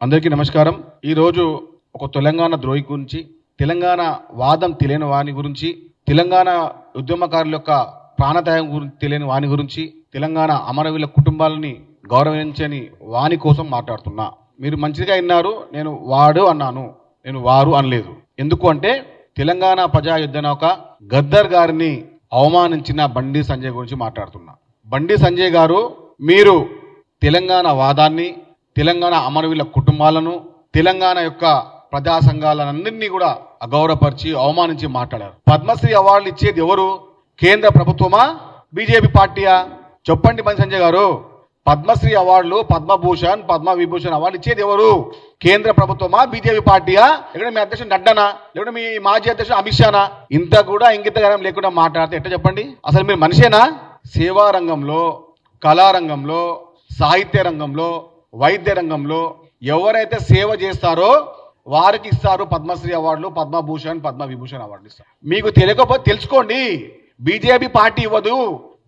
అందరికీ నమస్కారం. ఈరోజు ఒక తెలంగాణ ద్రోహి గురించి, తెలంగాణ వాదం తెలియని వాని గురించి, తెలంగాణ ఉద్యమకారుల యొక్క ప్రాణత్యాగం గురించి తెలియని వాని గురించి, తెలంగాణ అమరవీరుల కుటుంబాలని గౌరవించని వాని కోసం మాట్లాడుతున్నా. మీరు మంచిగా విన్నారు. నేను వాడు అన్నాను, నేను వారు అనలేదు. ఎందుకు అంటే తెలంగాణ ప్రజా యుద్ధనౌక గద్దర్ గారిని అవమానించిన బండి సంజయ్ గురించి మాట్లాడుతున్నా. బండి సంజయ్ గారు, మీరు తెలంగాణ వాదాన్ని, తెలంగాణ అమరవీరుల కుటుంబాలను, తెలంగాణ యొక్క ప్రజా సంఘాలన్నింటినీ కూడా అగౌరవపరిచి అవమానించి మాట్లాడారు. పద్మశ్రీ అవార్డులు ఇచ్చేది ఎవరు? కేంద్ర ప్రభుత్వమా, బీజేపీ పార్టీయా? చెప్పండి బండి సంజయ్ గారు. పద్మశ్రీ అవార్డులు, పద్మభూషణ్, పద్మవిభూషణ్ అవార్డు ఇచ్చేది ఎవరు? కేంద్ర ప్రభుత్వమా, బీజేపీ పార్టీయా? లేకుంటే మీ అధ్యక్షుడు నడ్డానా? లేకుంటే మీ మాజీ అధ్యక్షుడు అమిత్ షానా? ఇంత కూడా ఇంగితగరం లేకుండా మాట్లాడితే ఎట్లా చెప్పండి? అసలు మీరు మనిషేనా? సేవా రంగంలో, కళారంగంలో, సాహిత్య రంగంలో, వైద్య రంగంలో ఎవరైతే సేవ చేస్తారో వారికి ఇస్తారు పద్మశ్రీ అవార్డులు, పద్మభూషణ్, పద్మవిభూషణ్ అవార్డులు ఇస్తారు. మీకు తెలియకపోతే తెలుసుకోండి. బీజేపీ పార్టీ ఇవ్వదు,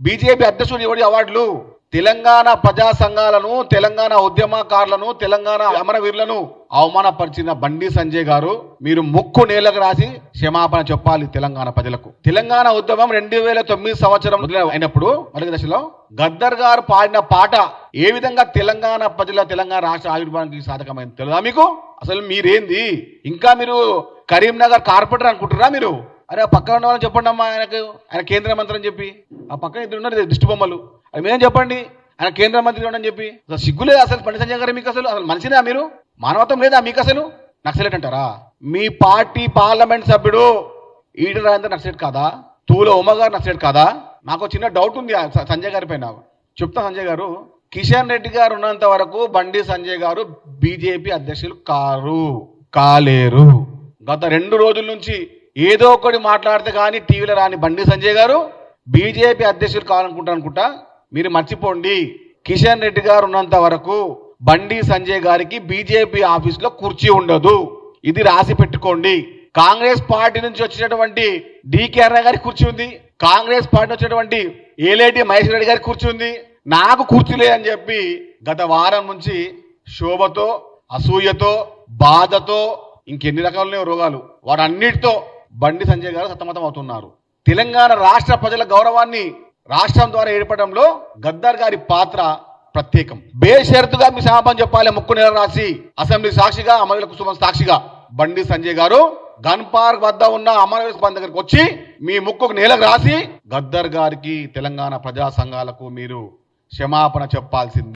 బీజేపీ అధ్యక్షుడు ఇవ్వడు అవార్డులు. తెలంగాణ ప్రజా సంఘాలను, తెలంగాణ ఉద్యమకారులను, తెలంగాణ అమరవీరులను అవమానపరిచిన బండి సంజయ్ గారు, మీరు ముక్కు నేలకు రాసి క్షమాపణ చెప్పాలి తెలంగాణ ప్రజలకు. తెలంగాణ ఉద్యమం 2009 సంవత్సరం అయినప్పుడు మొదటి దశలో గద్దర్ గారు పాడిన పాట ఏ విధంగా తెలంగాణ ప్రజల, తెలంగాణ రాష్ట్ర ఆవిర్భావానికి సాధకమైంది తెలుదా మీకు? అసలు మీరేంది? ఇంకా మీరు కరీంనగర్ కార్పొరేటర్ అనుకుంటారా మీరు? అరే ఆ పక్కన ఉన్న వాళ్ళని చెప్పండి అమ్మా, ఆయన కేంద్ర మంత్రి అని చెప్పి. ఆ పక్కన ఇద్దరు ఉన్నారు దిష్టి బొమ్మలు, అది మీరేం చెప్పండి ఆయన కేంద్ర మంత్రి ఉండని చెప్పి. అసలు సిగ్గులేదు అసలు బండి సంజయ్ గారు మీకు? అసలు మనిషినా మీరు? మానవత్వం లేదా మీకు? అసలు నక్సలెట్ అంటారా? మీ పార్టీ పార్లమెంట్ సభ్యుడు ఈటల రాజేందర్ నక్సలెట్ కాదా? తూల ఉమ గారు నక్సలెట్ కాదా? నాకు చిన్న డౌట్ ఉంది సంజయ్ గారి పైన. చెప్తా సంజయ్ గారు, కిషన్ రెడ్డి గారు ఉన్నంత వరకు బండి సంజయ్ గారు బీజేపీ అధ్యక్షులు కాలేరు. గత 2 రోజుల నుంచి ఏదో ఒకటి మాట్లాడితే కానీ టీవీలో రాని బండి సంజయ్ గారు బీజేపీ అధ్యక్షులు కావాలనుకుంటా. మీరు మర్చిపోండి, కిషన్ రెడ్డి గారు ఉన్నంత వరకు బండి సంజయ్ గారికి బీజేపీ ఆఫీసులో కుర్చీ ఉండదు. ఇది రాసి పెట్టుకోండి. కాంగ్రెస్ పార్టీ నుంచి వచ్చినటువంటి డికే అర్ర గారికి కుర్చీ ఉంది, కాంగ్రెస్ పార్టీ వచ్చినటువంటి ఏలేటి మహేష్ రెడ్డి గారికి కుర్చీ ఉంది, నాకు కుర్చీ లేదని చెప్పి గత వారం నుంచి శోభతో, అసూయతో, బాధతో, ఇంకెన్ని రకాల రోగాలు వాటన్నిటితో బండి సంజయ్ గారు సతమతం అవుతున్నారు. తెలంగాణ రాష్ట్ర ప్రజల గౌరవాన్ని రాష్ట్రం ద్వారా ఏర్పడంలో గద్దర్ గారి పాత్ర ప్రత్యేకం. బేషరతుగా మీ క్షమాపణ చెప్పాలి. ముక్కు నేల రాసి అసెంబ్లీ సాక్షిగా, అమరవీరుల కుటుంబం సాక్షిగా బండి సంజయ్ గారు గన్ పార్క్ వద్ద ఉన్న అమరవీరుల కుటుంబం దగ్గరికి వచ్చి మీ ముక్కుకు నేలకు రాసి గద్దర్ గారికి, తెలంగాణ ప్రజా సంఘాలకు మీరు క్షమాపణ చెప్పాల్సింది.